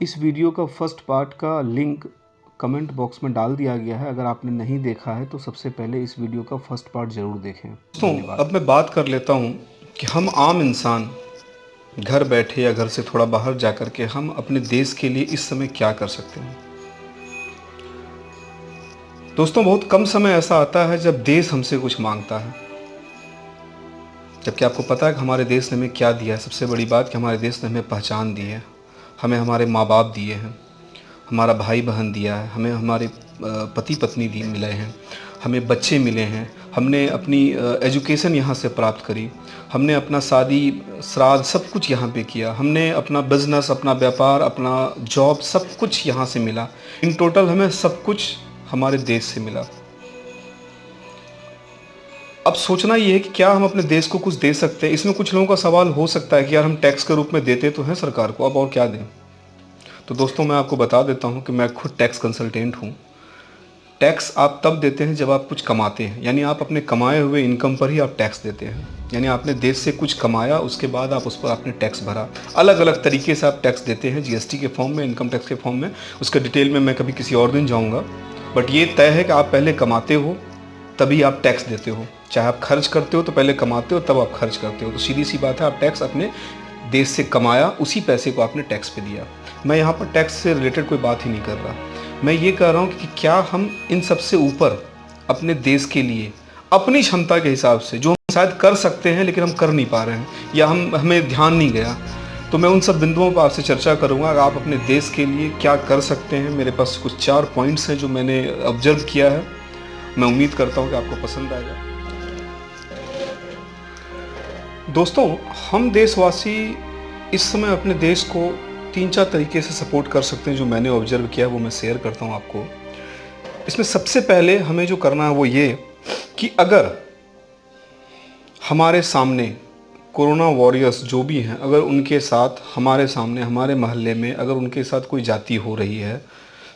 इस वीडियो का first part का लिंक कमेंट बॉक्स में डाल दिया गया है। अगर आपने नहीं देखा है तो सबसे पहले इस वीडियो का फर्स्ट पार्ट ज़रूर देखें। दोस्तों, अब मैं बात कर लेता हूँ कि हम आम इंसान घर बैठे या घर से थोड़ा बाहर जा कर के हम अपने देश के लिए इस समय क्या कर सकते हैं। दोस्तों, बहुत कम समय ऐसा आता है जब देश हमसे कुछ मांगता है, जबकि आपको पता है कि हमारे देश ने हमें क्या दिया है। सबसे बड़ी बात कि हमारे देश ने हमें पहचान दी है, हमें हमारे माँ बाप दिए हैं, हमारा भाई बहन दिया है, हमें हमारे पति पत्नी दी मिले हैं, हमें बच्चे मिले हैं, हमने अपनी एजुकेशन यहाँ से प्राप्त करी, हमने अपना शादी श्राद्ध सब कुछ यहाँ पे किया, हमने अपना बिजनेस, अपना व्यापार, अपना जॉब सब कुछ यहाँ से मिला। इन टोटल हमें सब कुछ हमारे देश से मिला। अब सोचना ये है कि क्या हम अपने देश को कुछ दे सकते हैं। इसमें कुछ लोगों का सवाल हो सकता है कि यार हम टैक्स के रूप में देते तो हैं सरकार को, अब और क्या दें। तो दोस्तों, मैं आपको बता देता हूँ कि मैं खुद टैक्स कंसल्टेंट हूँ। टैक्स आप तब देते हैं जब आप कुछ कमाते हैं, यानी आप अपने कमाए हुए इनकम पर ही आप टैक्स देते हैं। यानी आपने देश से कुछ कमाया, उसके बाद आप उस पर आपने टैक्स भरा। अलग अलग तरीके से आप टैक्स देते हैं, जीएसटी के फॉर्म में, इनकम टैक्स के फॉर्म में। उसके डिटेल में मैं कभी किसी और दिन जाऊँगा। बट ये तय है कि आप पहले कमाते हो तभी आप टैक्स देते हो। चाहे आप खर्च करते हो तो पहले कमाते हो तब आप खर्च करते हो। तो सीधी सी बात है, आप टैक्स अपने देश से कमाया, उसी पैसे को आपने टैक्स पे दिया। मैं यहाँ पर टैक्स से रिलेटेड कोई बात ही नहीं कर रहा। मैं ये कह रहा हूँ कि क्या हम इन सबसे ऊपर अपने देश के लिए अपनी क्षमता के हिसाब से, जो हम शायद कर सकते हैं लेकिन हम कर नहीं पा रहे हैं, या हमें ध्यान नहीं गया, तो मैं उन सब बिंदुओं पर आपसे चर्चा करूँगा। आप अपने देश के लिए क्या कर सकते हैं। मेरे पास कुछ 4 पॉइंट्स हैं जो मैंने ऑब्जर्व किया है। मैं उम्मीद करता हूँ कि आपको पसंद आएगा। दोस्तों, हम देशवासी इस समय अपने देश को 3-4 तरीके से सपोर्ट कर सकते हैं। जो मैंने ऑब्जर्व किया वो मैं शेयर करता हूँ आपको। इसमें सबसे पहले हमें जो करना है वो ये कि अगर हमारे सामने कोरोना वॉरियर्स जो भी हैं, अगर उनके साथ हमारे सामने, हमारे मोहल्ले में अगर उनके साथ कोई जाति हो रही है,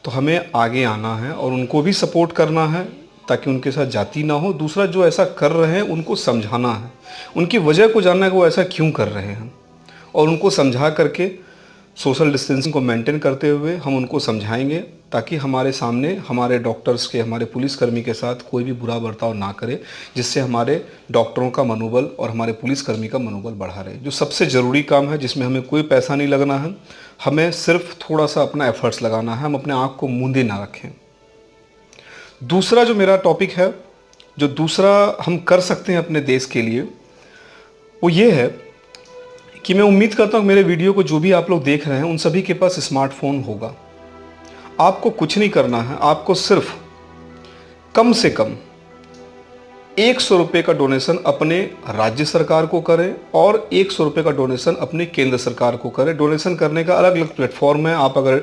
तो हमें आगे आना है और उनको भी सपोर्ट करना है ताकि उनके साथ जाति ना हो। दूसरा, जो ऐसा कर रहे हैं उनको समझाना है, उनकी वजह को जानना है कि वो ऐसा क्यों कर रहे हैं, और उनको समझा करके सोशल डिस्टेंसिंग को मेंटेन करते हुए हम उनको समझाएंगे ताकि हमारे सामने हमारे डॉक्टर्स के, हमारे पुलिसकर्मी के साथ कोई भी बुरा बर्ताव ना करे, जिससे हमारे डॉक्टरों का मनोबल और हमारे पुलिसकर्मी का मनोबल बढ़ा रहे। जो सबसे ज़रूरी काम है, जिसमें हमें कोई पैसा नहीं लगना है, हमें सिर्फ थोड़ा सा अपना एफर्ट्स लगाना है। हम अपने आँख को मूंदे ना रखें। दूसरा जो मेरा टॉपिक है, जो दूसरा हम कर सकते हैं अपने देश के लिए, वो ये है कि मैं उम्मीद करता हूँ मेरे वीडियो को जो भी आप लोग देख रहे हैं उन सभी के पास स्मार्टफोन होगा। आपको कुछ नहीं करना है, आपको सिर्फ कम से कम 100 रुपये का डोनेशन अपने राज्य सरकार को करें और 100 रुपये का डोनेशन अपने केंद्र सरकार को करें। डोनेशन करने का अलग अलग प्लेटफॉर्म है। आप अगर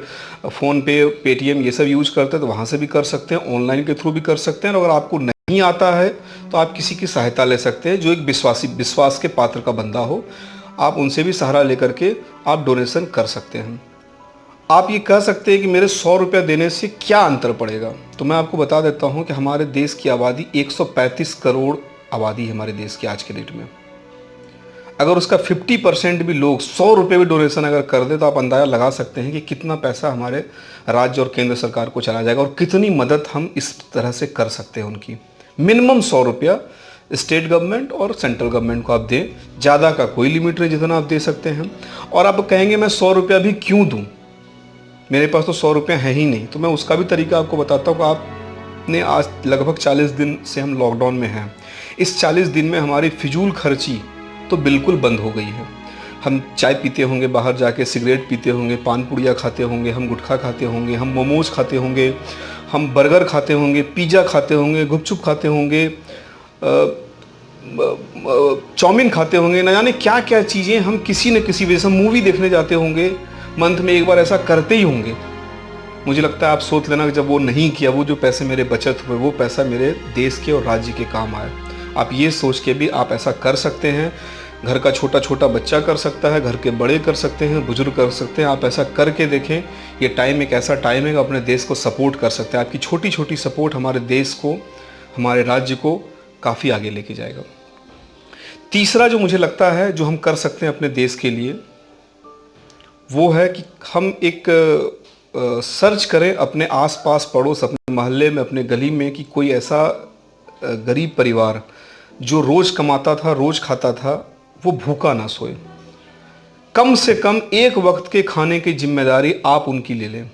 फ़ोन पे, पेटीएम ये सब यूज करते हैं तो वहाँ से भी कर सकते हैं, ऑनलाइन के थ्रू भी कर सकते हैं। और अगर आपको नहीं आता है तो आप किसी की सहायता ले सकते हैं, जो एक विश्वास के पात्र का बंदा हो। आप उनसे भी सहारा लेकर के आप डोनेशन कर सकते हैं। आप ये कह सकते हैं कि मेरे 100 रुपया देने से क्या अंतर पड़ेगा, तो मैं आपको बता देता हूँ कि हमारे देश की आबादी 135 करोड़ आबादी है हमारे देश की आज के डेट में। अगर उसका 50% भी लोग 100 रुपये भी डोनेशन अगर कर दे तो आप अंदाज़ा लगा सकते हैं कि कितना पैसा हमारे राज्य और केंद्र सरकार को चला जाएगा और कितनी मदद हम इस तरह से कर सकते हैं उनकी। मिनिमम 100 रुपया स्टेट गवर्नमेंट और सेंट्रल गवर्नमेंट को आप दें, ज़्यादा का कोई लिमिट नहीं, जितना आप दे सकते हैं। और आप कहेंगे मैं 100 रुपया भी क्यों दूँ, मेरे पास तो 100 रुपये है ही नहीं, तो मैं उसका भी तरीका आपको बताता हूँ कि आपने आज लगभग 40 दिन से हम लॉकडाउन में हैं। इस 40 दिन में हमारी फिजूल खर्ची तो बिल्कुल बंद हो गई है। हम चाय पीते होंगे, बाहर जाके सिगरेट पीते होंगे, पान पुड़िया खाते होंगे, हम गुटखा खाते होंगे, हम मोमोज खाते होंगे, हम बर्गर खाते होंगे, पिज़्ज़ा खाते होंगे, गुपचुप खाते होंगे, चाउमीन खाते होंगे, ना जाने क्या क्या चीज़ें हम किसी न किसी वजह से, मूवी देखने जाते होंगे, मंथ में एक बार ऐसा करते ही होंगे। मुझे लगता है आप सोच लेना कि जब वो नहीं किया, वो जो पैसे मेरे बचत हुए, वो पैसा मेरे देश के और राज्य के काम आए। आप ये सोच के भी आप ऐसा कर सकते हैं। घर का छोटा छोटा बच्चा कर सकता है, घर के बड़े कर सकते हैं, बुजुर्ग कर सकते हैं। आप ऐसा करके देखें। ये टाइम एक ऐसा टाइम है कि अपने देश को सपोर्ट कर सकते हैं। आपकी छोटी छोटी सपोर्ट हमारे देश को, हमारे राज्य को काफ़ी आगे लेके जाएगा। तीसरा जो मुझे लगता है जो हम कर सकते हैं अपने देश के लिए, वो है कि हम एक सर्च करें अपने आसपास पड़ोस, अपने मोहल्ले में, अपने गली में कि कोई ऐसा गरीब परिवार जो रोज़ कमाता था, रोज़ खाता था, वो भूखा ना सोए। कम से कम एक वक्त के खाने की जिम्मेदारी आप उनकी ले लें,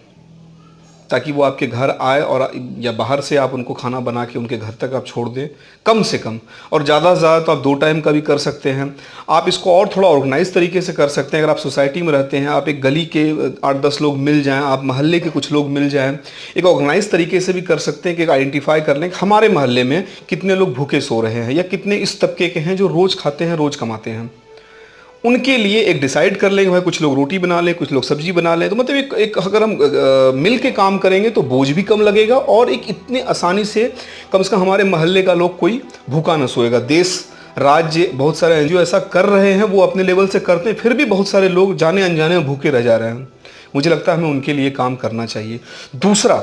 ताकि वो आपके घर आए और या बाहर से आप उनको खाना बना के उनके घर तक आप छोड़ दें, कम से कम। और ज़्यादा से ज़्यादा तो आप 2 टाइम का भी कर सकते हैं। आप इसको और थोड़ा ऑर्गेनाइज तरीके से कर सकते हैं। अगर आप सोसाइटी में रहते हैं, आप एक गली के 8-10 लोग मिल जाएं, आप मोहल्ले के कुछ लोग मिल जाएं, एक ऑर्गेनाइज तरीके से भी कर सकते हैं कि आइडेंटिफाई कर लें कि हमारे मोहल्ले में कितने लोग भूखे सो रहे हैं या कितने इस तबके के हैं जो रोज़ खाते हैं, रोज़ कमाते हैं। उनके लिए एक डिसाइड कर लेंगे, भाई कुछ लोग रोटी बना लें, कुछ लोग सब्जी बना लें। तो मतलब एक अगर हम मिल के काम करेंगे तो बोझ भी कम लगेगा और एक इतने आसानी से कम हमारे मोहल्ले का लोग कोई भूखा न सोएगा। देश, राज्य, बहुत सारे एनजीओ ऐसा कर रहे हैं, वो अपने लेवल से करते हैं, फिर भी बहुत सारे लोग जाने अनजाने में भूखे रह जा रहे हैं। मुझे लगता है हमें उनके लिए काम करना चाहिए। दूसरा,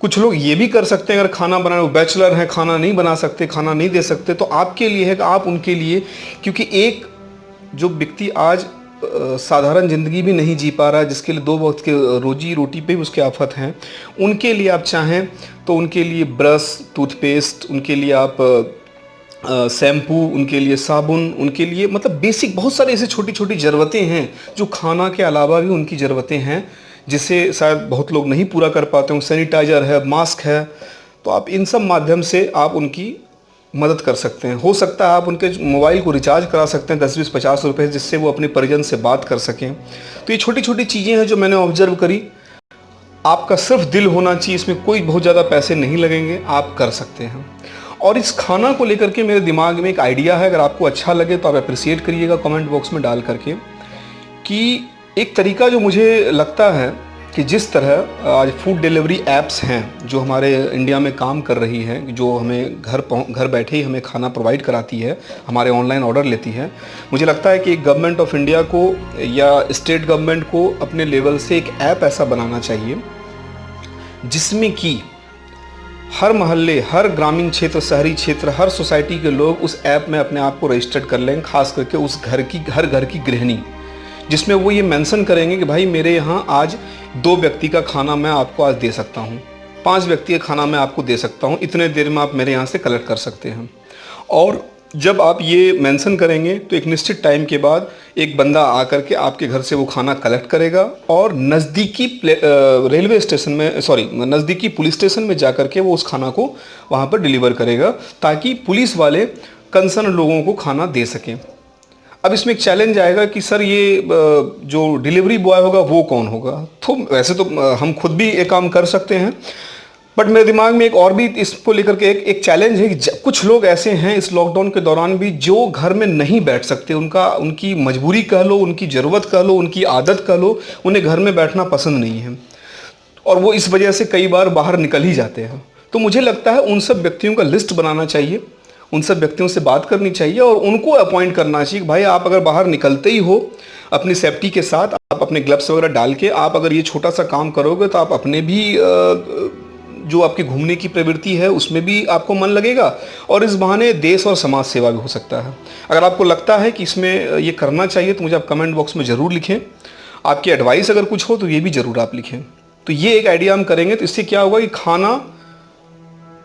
कुछ लोग ये भी कर सकते हैं, अगर खाना बनाना, बैचलर हैं, खाना नहीं बना सकते, खाना नहीं दे सकते, तो आपके लिए है कि आप उनके लिए, क्योंकि एक जो व्यक्ति आज साधारण ज़िंदगी भी नहीं जी पा रहा है, जिसके लिए 2 वक्त के रोजी रोटी पे भी उसके आफत हैं, उनके लिए आप चाहें तो उनके लिए ब्रश, टूथपेस्ट, उनके लिए आप शैम्पू, उनके लिए साबुन, उनके लिए मतलब बेसिक बहुत सारी ऐसी छोटी छोटी ज़रूरतें हैं जो खाना के अलावा भी उनकी ज़रूरतें हैं, जिसे शायद बहुत लोग नहीं पूरा कर पाते हों। सैनिटाइज़र है, मास्क है, तो आप इन सब माध्यम से आप उनकी मदद कर सकते हैं। हो सकता है आप उनके मोबाइल को रिचार्ज करा सकते हैं 10-20-50 रुपये, जिससे वो अपने परिजन से बात कर सकें। तो ये छोटी छोटी चीज़ें हैं जो मैंने ऑब्जर्व करी। आपका सिर्फ दिल होना चाहिए, इसमें कोई बहुत ज़्यादा पैसे नहीं लगेंगे, आप कर सकते हैं। और इस खाना को लेकर के मेरे दिमाग में एक आइडिया है, अगर आपको अच्छा लगे तो आप अप्रिसिएट करिएगा कमेंट बॉक्स में डाल करके, कि एक तरीका जो मुझे लगता है कि जिस तरह आज फूड डिलीवरी ऐप्स हैं जो हमारे इंडिया में काम कर रही हैं, जो हमें घर बैठे ही हमें खाना प्रोवाइड कराती है, हमारे ऑनलाइन ऑर्डर लेती है, मुझे लगता है कि गवर्नमेंट ऑफ इंडिया को या स्टेट गवर्नमेंट को अपने लेवल से एक ऐप ऐसा बनाना चाहिए जिसमें कि हर मोहल्ले, हर ग्रामीण क्षेत्र, शहरी क्षेत्र, हर सोसाइटी के लोग उस ऐप में अपने आप को रजिस्टर्ड कर लें, खास करके उस हर घर की गृहिणी, जिसमें वो ये मेंशन करेंगे कि भाई मेरे यहाँ आज 2 व्यक्ति का खाना मैं आपको आज दे सकता हूँ, 5 व्यक्ति का खाना मैं आपको दे सकता हूँ, इतने देर में आप मेरे यहाँ से कलेक्ट कर सकते हैं। और जब आप ये मेंशन करेंगे तो एक निश्चित टाइम के बाद एक बंदा आकर के आपके घर से वो खाना कलेक्ट करेगा और नज़दीकी रेलवे स्टेशन में, नज़दीकी पुलिस स्टेशन में जा कर के वो उस खाना को वहाँ पर डिलीवर करेगा, ताकि पुलिस वाले कंसर्न लोगों को खाना दे सकें। अब इसमें एक चैलेंज आएगा कि सर ये जो डिलीवरी बॉय होगा वो कौन होगा। तो वैसे तो हम खुद भी ये काम कर सकते हैं, बट मेरे दिमाग में एक और भी इसको लेकर के एक चैलेंज है कि कुछ लोग ऐसे हैं इस लॉकडाउन के दौरान भी जो घर में नहीं बैठ सकते, उनकी मजबूरी कह लो, उनकी ज़रूरत कह लो, उनकी आदत कह लो, उन्हें घर में बैठना पसंद नहीं है और वो इस वजह से कई बार बाहर निकल ही जाते हैं। तो मुझे लगता है उन सब व्यक्तियों का लिस्ट बनाना चाहिए, उन सब व्यक्तियों से बात करनी चाहिए और उनको अपॉइंट करना चाहिए कि भाई आप अगर बाहर निकलते ही हो अपनी सेफ्टी के साथ, आप अपने ग्लव्स वगैरह डाल के आप अगर ये छोटा सा काम करोगे तो आप अपने भी जो आपकी घूमने की प्रवृत्ति है उसमें भी आपको मन लगेगा और इस बहाने देश और समाज सेवा भी हो सकता है। अगर आपको लगता है कि इसमें ये करना चाहिए तो मुझे आप कमेंट बॉक्स में ज़रूर लिखें। आपकी एडवाइस अगर कुछ हो तो ये भी ज़रूर आप लिखें। तो ये एक आइडिया हम करेंगे तो इससे क्या होगा कि खाना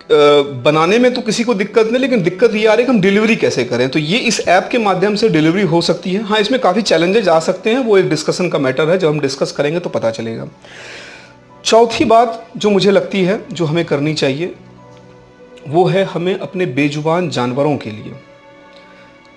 बनाने में तो किसी को दिक्कत नहीं, लेकिन दिक्कत ये आ रही है कि हम डिलीवरी कैसे करें। तो ये इस ऐप के माध्यम से डिलीवरी हो सकती है। हाँ, इसमें काफ़ी चैलेंजेस आ सकते हैं, वो एक डिस्कशन का मैटर है, जब हम डिस्कस करेंगे तो पता चलेगा। चौथी बात जो मुझे लगती है जो हमें करनी चाहिए वो है हमें अपने बेजुबान जानवरों के लिए,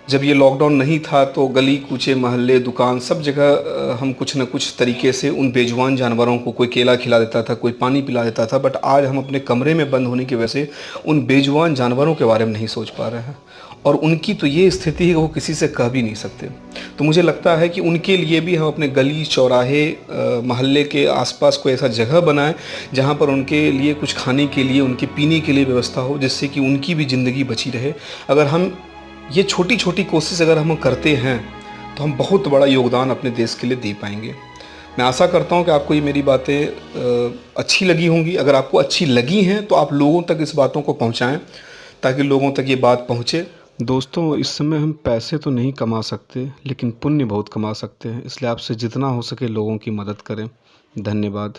जब ये लॉकडाउन नहीं था तो गली कूचे, मोहल्ले, दुकान, सब जगह हम कुछ न कुछ तरीके से उन बेजुबान जानवरों को कोई केला खिला देता था, कोई पानी पिला देता था। बट आज हम अपने कमरे में बंद होने की वजह से उन बेजुबान जानवरों के बारे में नहीं सोच पा रहे हैं और उनकी तो ये स्थिति है कि वो किसी से कह भी नहीं सकते। तो मुझे लगता है कि उनके लिए भी हम अपने गली, चौराहे, मोहल्ले के आसपास कोई ऐसा जगह बनाएं जहाँ पर उनके लिए कुछ खाने के लिए, उनके पीने के लिए व्यवस्था हो, जिससे कि उनकी भी ज़िंदगी बची रहे। अगर हम ये छोटी छोटी कोशिश अगर हम करते हैं तो हम बहुत बड़ा योगदान अपने देश के लिए दे पाएंगे। मैं आशा करता हूँ कि आपको ये मेरी बातें अच्छी लगी होंगी। अगर आपको अच्छी लगी हैं तो आप लोगों तक इस बातों को पहुँचाएँ ताकि लोगों तक ये बात पहुँचे। दोस्तों, इस समय हम पैसे तो नहीं कमा सकते, लेकिन पुण्य बहुत कमा सकते हैं। इसलिए आपसे जितना हो सके लोगों की मदद करें। धन्यवाद।